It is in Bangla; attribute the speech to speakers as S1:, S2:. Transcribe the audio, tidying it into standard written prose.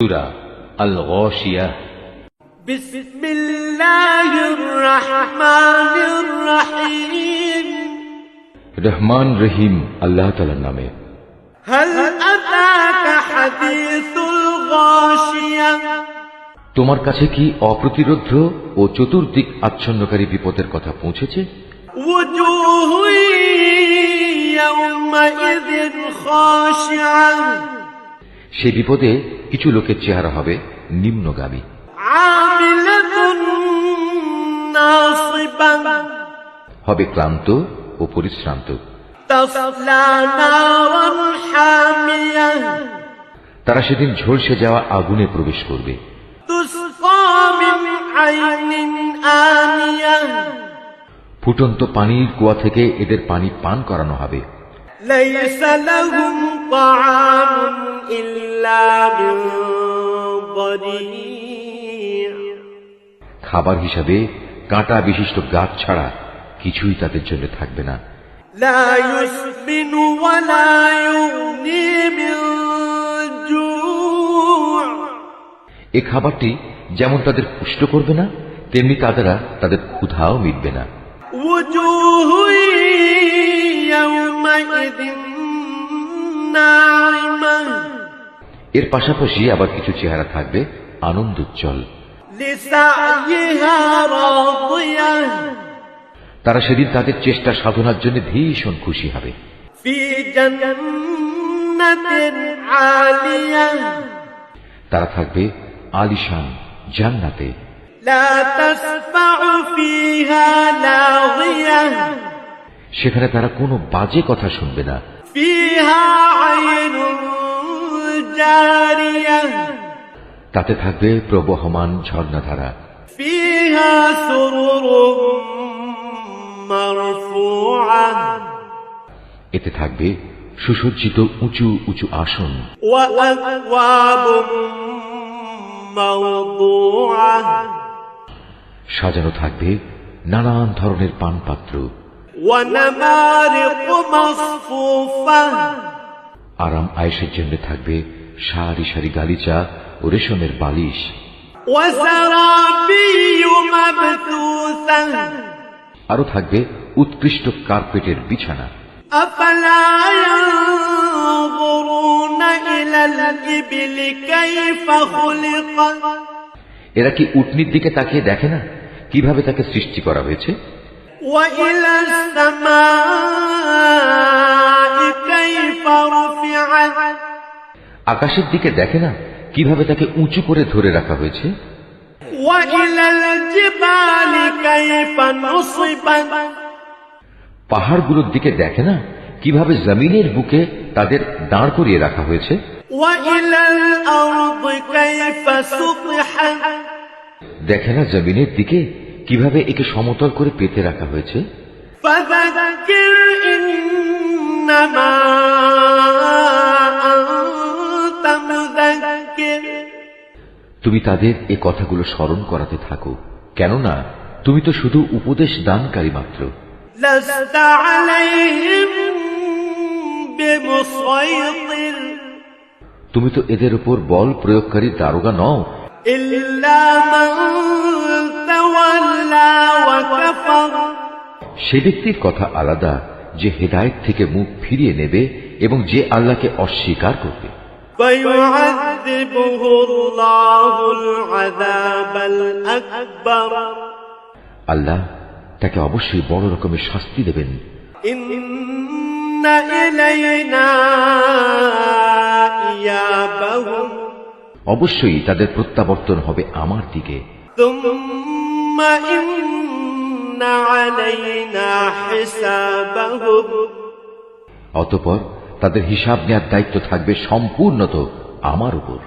S1: সূরা আল-গাশিয়াহ।
S2: বিসমিল্লাহির রহমানির রহিম।
S1: রহমান রহিম আল্লাহ তাআলার নামে।
S2: হাল আতাকা হাদিসুল গাশিয়াহ।
S1: তোমার কাছে কি অপ্রতিরোধ্য ও চতুর্দিক আচ্ছন্নকারী বিপদের কথা পৌঁছেছে?
S2: ওয়াজুহু ইয়াওমাইযিন খাশিআহ।
S1: সেই বিপদে কিছু লোকের চেহারা হবে নিম্নগামী।
S2: আমিলাতুন নাসিবাহ।
S1: হবে ক্লান্ত ও পরিশ্রান্ত।
S2: তাসলা নারান হামিয়াহ।
S1: তারা সেদিন ঝলসে যাওয়া আগুনে প্রবেশ করবে।
S2: তুসকা মিন আইনিন আনিয়াহ।
S1: ফুটন্ত পানির কুয়া থেকে এদের পানি পান করানো হবে।
S2: লাইসা লাহুম তাআমুন ইল্লা মিন দারি'।
S1: খাবার হিসাবে কাঁটা বিশিষ্ট গাছ ছাড়া কিছুই তাদের জন্য থাকবে না।
S2: লা ইউসমিনু ওয়া লা ইউগনি মিন জু'।
S1: এ খাবারটি যেমন তাদের পুষ্ট করবে না, তেমনি তাদের ক্ষুধাও মিটবে না।
S2: ওয়াজুহু ইয়াওমাইযিন না'iমাহ।
S1: এর পাশাপাশি আবার কিছু চেহারা থাকবে আনন্দোজ্জ্বল।
S2: লিসাইহা রাদিয়াহ।
S1: তারা সেদিন তাদের চেষ্টা সাধনার জন্য ভীষণ খুশি হবে।
S2: ফি জান্নাতিন আলিয়াহ।
S1: তারা থাকবে আলিশান জান্নাতে।
S2: লা তাসমাউ ফিহা লাগিয়াহ।
S1: সেখানে তারা কোনো বাজে কথা শুনবে না।
S2: ফিহা আইনুন জারিয়াহ।
S1: তাতে থাকবে প্রবহমান ঝর্ণাধারা।
S2: ফিহা সুরুরুম মারফুআহ।
S1: এতে থাকবে সুসজ্জিত উঁচু উঁচু আসন।
S2: ওয়া আকওয়াবুম মাওদুআহ।
S1: সাজানো থাকবে নানান ধরনের পানপাত্র।
S2: ওয়া নামারিকু মাসফুফাহ।
S1: আরাম আয়েশের জন্য থাকবে সারি সারি গালিচা ও রেশমের বালিশ।
S2: ওয়া সারাবিয়্যু মাবথুসাহ।
S1: আরো থাকবে উৎকৃষ্ট কার্পেটের বিছানা।
S2: আফালা ইয়ানজুরুনা ইলাল ইবলি কাইফা খুলিকাত।
S1: এরা কি উটনির দিকে তাকিয়ে দেখে না কিভাবে তাকে সৃষ্টি করা হয়েছে?
S2: ওয়া ইলাস সামাই কাইফা রুফিআত।
S1: আকাশের দিকে দেখে না কিভাবে তাকে উঁচু করে ধরে রাখা হয়েছে?
S2: ওয়া ইলাল জিবালি কাইফা নুসিবাত।
S1: পাহাড়গুলোর দিকে দেখে না কিভাবে জমিনের বুকে তাদের দাঁড় করিয়ে রাখা হয়েছে?
S2: ওয়া ইলাল আরদি কাইফা সুতিহাত।
S1: দেখে না জমিনের দিকে কিভাবে একে সমতল করে পেতে রাখা হয়েছে?
S2: ফাযাক্কির ইন্নামা আনতা মুযাক্কির।
S1: তুমি তাদের এ কথাগুলো স্মরণ করাতে থাকো, কেননা তুমি তো শুধু উপদেশ দানকারী মাত্র।
S2: লাস্তা আলাইহিম বিমুসাইতির।
S1: তুমি তো এদের উপর বল প্রয়োগকারী দারোগা নও।
S2: ইল্লা মান তাওয়াল্লা ওয়া কাফার।
S1: সে ব্যক্তির কথা আলাদা যে হেদায়েত থেকে মুখ ফিরিয়ে নেবে এবং যে আল্লাহকে অস্বীকার করবে।
S2: ফায়ুআযিবুহুল্লাহুল আযাবাল আকবার।
S1: আল্লাহ তাকে অবশ্যই বড় রকমের শাস্তি দেবেন।
S2: ইন্না ইলাইনা ইয়াবাহুম।
S1: অবশ্যই তাদের প্রত্যাবর্তন হবে আমার দিকে।
S2: সুম্মা ইন্না আলাইনা হিসাবাহুম।
S1: অতঃপর তাদের হিসাব নেওয়ার দায়িত্ব থাকবে সম্পূর্ণত আমার উপর।